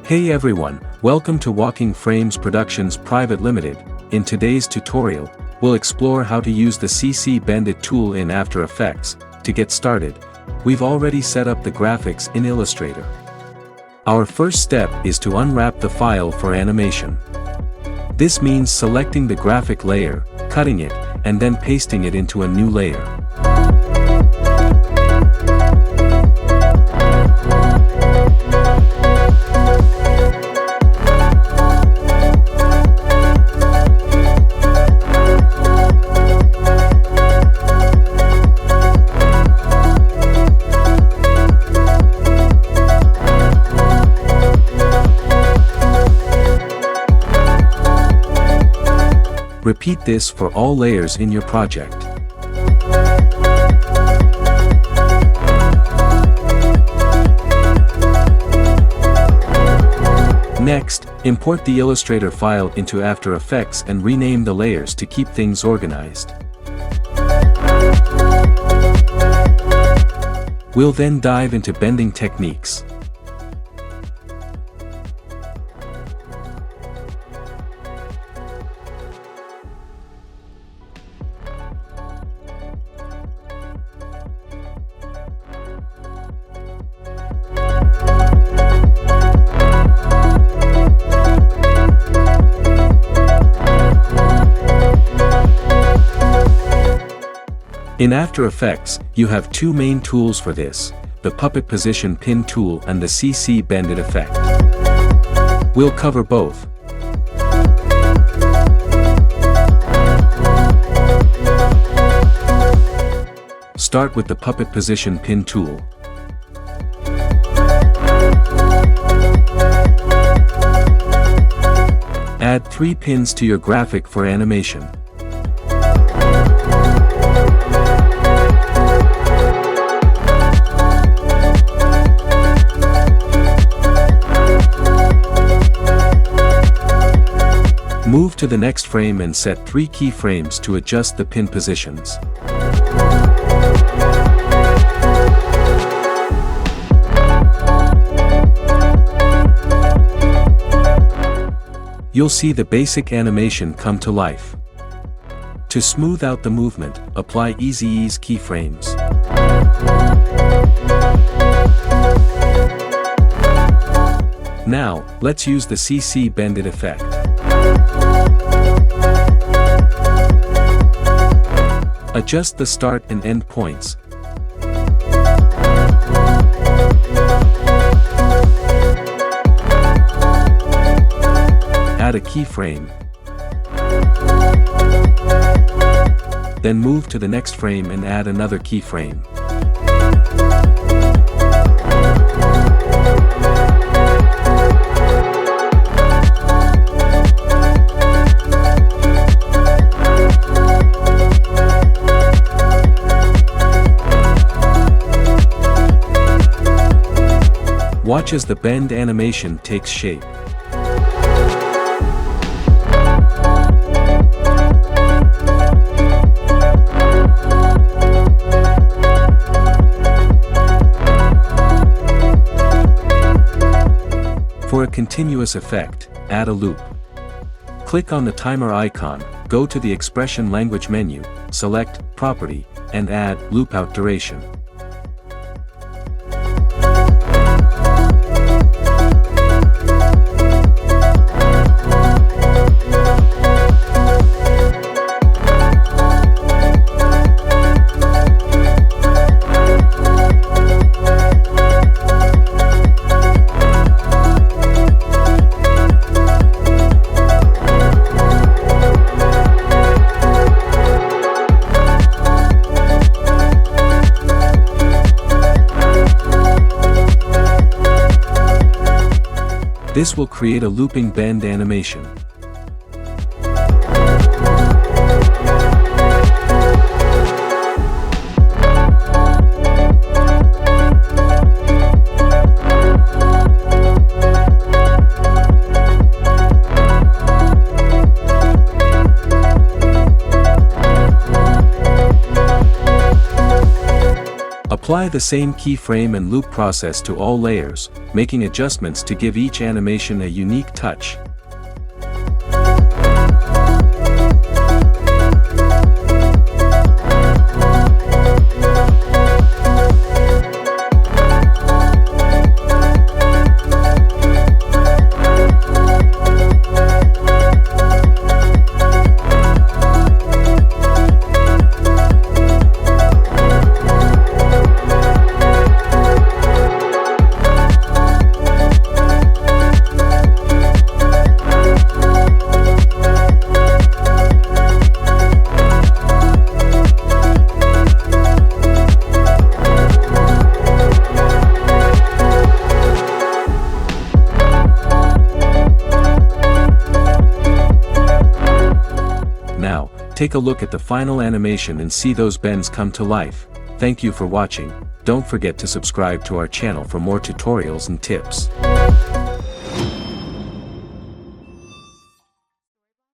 Hey everyone, welcome to Walking Frames Productions Private Limited. In today's tutorial, we'll explore how to use the CC Bandit tool in After Effects. To get started, we've already set up the graphics in Illustrator. Our first step is to unwrap the file for animation. This means selecting the graphic layer, cutting it, and then pasting it into a new layer. Repeat this for all layers in your project. Next, import the Illustrator file into After Effects and rename the layers to keep things organized. We'll then dive into bending techniques. In After Effects, you have two main tools for this, the Puppet Position Pin tool and the CC Bandit effect. We'll cover both. Start with the Puppet Position Pin tool. Add 3 pins to your graphic for animation. Move to the next frame and set 3 keyframes to adjust the pin positions. You'll see the basic animation come to life. To smooth out the movement, apply Easy Ease keyframes. Now, let's use the CC Bandit effect. Adjust the start and end points. Add a keyframe. Then move to the next frame and add another keyframe. Watch as the bend animation takes shape. For a continuous effect, add a loop. Click on the timer icon, go to the Expression Language menu, select Property, and add Loop Out Duration. This will create a looping bend animation. Apply the same keyframe and loop process to all layers, making adjustments to give each animation a unique touch. Now, take a look at the final animation and see those bends come to life. Thank you for watching. Don't forget to subscribe to our channel for more tutorials and tips.